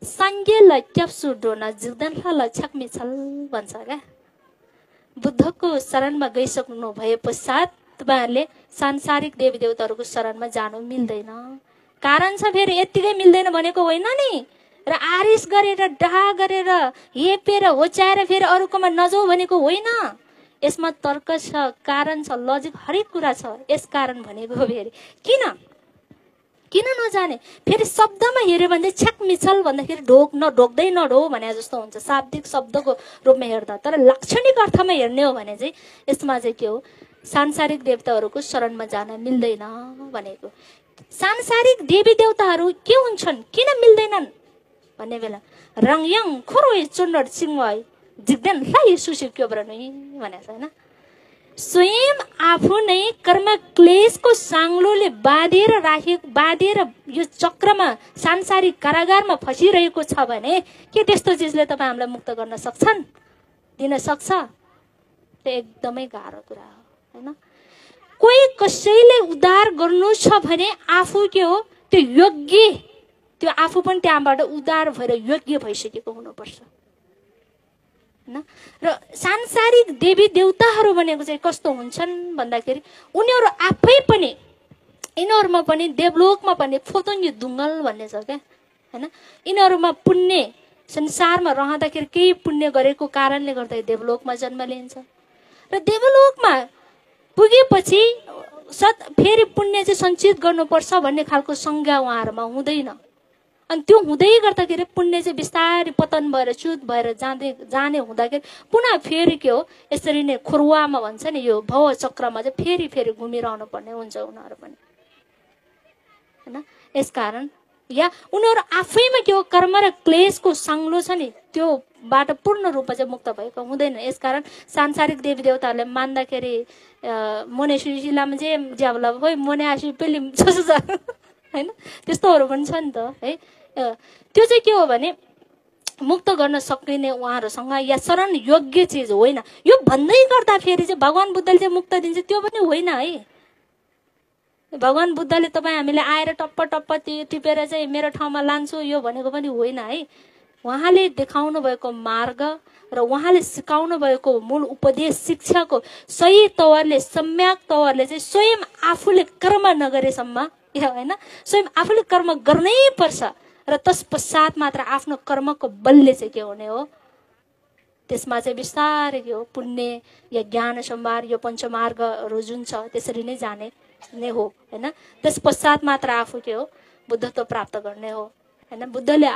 सांगेलाई क्याप्सु डोना जिग्दनलाई छक्मी छल भन्छ क्या। बुद्धको शरणमा गइसक्नु भए पश्चात तपाईहरुले सांसारिक देवी देवताहरूको शरणमा जानु मिल्दैन। कारण छ फेरि यतिकै मिल्दैन भनेको होइन नि। र आरिस गरेर डाहा गरेर हेपेर होच्याएर फेरि अरूकोमा नजाऊ भनेको होइन। यसमा तर्क छ, कारण छ, लजिक हरेक कुरा छ। यस कारण भनेको फेरि किन नजाने? फेरि शब्दमा हेर्यो भने छ्याक मिछल भन्दाखेरि ढोक्दै नढो भने जस्तो हुन्छ शाब्दिक शब्दको रूपमा हेर्दा। तर लाक्षणिक अर्थमा हेर्ने हो भने चाहिँ यसमा चाहिँ के हो, सांसारिक देवताहरूको शरणमा जान मिल्दैन भनेको। सांसारिक देवी देवताहरू के हुन्छन्, किन मिल्दैनन् भन्ने बेला रङयङ खोरोइ चुन्नर सिंहै जिग्देन लाई सुसिक्यो ब्रनै भनेछ हैन। स्वयं आफू नै कर्म क्लेशको सांग्लोले बाँधेर यो चक्रमा सांसारिक कारागारमा फसिरहेको छ भने के त्यस्तो चिजले तपाईँ हामीलाई मुक्त गर्न सक्छन्, दिन सक्छ? त्यो एकदमै गाह्रो कुरा हो हैन। कोही कसैले उद्धार गर्नु छ भने आफू के हो त्यो योग्य, त्यो आफू पनि त्यहाँबाट उद्धार भएर योग्य भइसकेको हुनुपर्छ हैन। र सांसारिक देवी देवताहरू भनेको चाहिँ कस्तो हुन्छन् भन्दाखेरि उनीहरू आफै पनि यिनीहरूमा पनि देवलोकमा पनि फोतङ्गी दुङ्गल भन्ने छ क्या हैन। यिनीहरूमा पुण्य संसारमा रहँदाखेरि केही पुण्य गरेको कारणले गर्दा देवलोकमा जन्म लिन्छ र देवलोकमा पुगेपछि फेरि पुण्य चाहिँ सञ्चित गर्नुपर्छ भन्ने खालको संज्ञा उहाँहरूमा हुँदैन। अनि त्यो हुँदै गर्दाखेरि पुण्य चाहिँ बिस्तारै पतन भएर च्युत भएर जाने हुँदाखेरि पुनः फेरि के हो यसरी नै खुरुवामा भन्छ नि यो भव चक्रमा चाहिँ फेरि घुमिरहनु पर्ने हुन्छ उनीहरू पनि हैन। यसकारण या उनीहरू आफैमा के हो कर्म र क्लेशको सांग्लो छ नि त्योबाट पूर्ण रूपमा चाहिँ मुक्त भएको हुँदैन। यसकारण सांसारिक देवी देवताहरूले मान्दाखेरि मोने सुशीलामा चाहिँ ज्याबला होइ मोने आसी पेली हैन त्यस्तोहरू पनि छ नि त है। त्यो चाहिँ के हो भने मुक्त गर्न सकिने उहाँहरूसँग या शरण योग्य चिज होइन। यो भन्दै गर्दा फेरि चाहिँ भगवान बुद्धले चाहिँ मुक्त दिन्छ त्यो पनि होइन है। भगवान बुद्धले तपाईँ हामीले आएर टप्प टिपेर चाहिँ मेरो ठाउँमा लान्छु यो भनेको पनि होइन है। उहाँले देखाउनु भएको मार्ग र उहाँले सिकाउनु भएको मूल उपदेश शिक्षाको सही तवरले सम्यक तवरले चाहिँ स्वयं आफूले कर्म नगरेसम्म हैन, स्वयं आफूले कर्म गर्नै पर्छ र तत्पश्चात मात्र आफ्नो कर्मको बलले चाहिँ के हुने हो त्यसमा चाहिँ बिस्तारै के हो पुण्य या ज्ञान सम्भार यो पञ्चमार्गहरू जुन छ त्यसरी नै जाने नै हो हैन। त्यसपश्चात मात्र आफू के हो बुद्धत्व प्राप्त गर्ने हो हैन। बुद्धले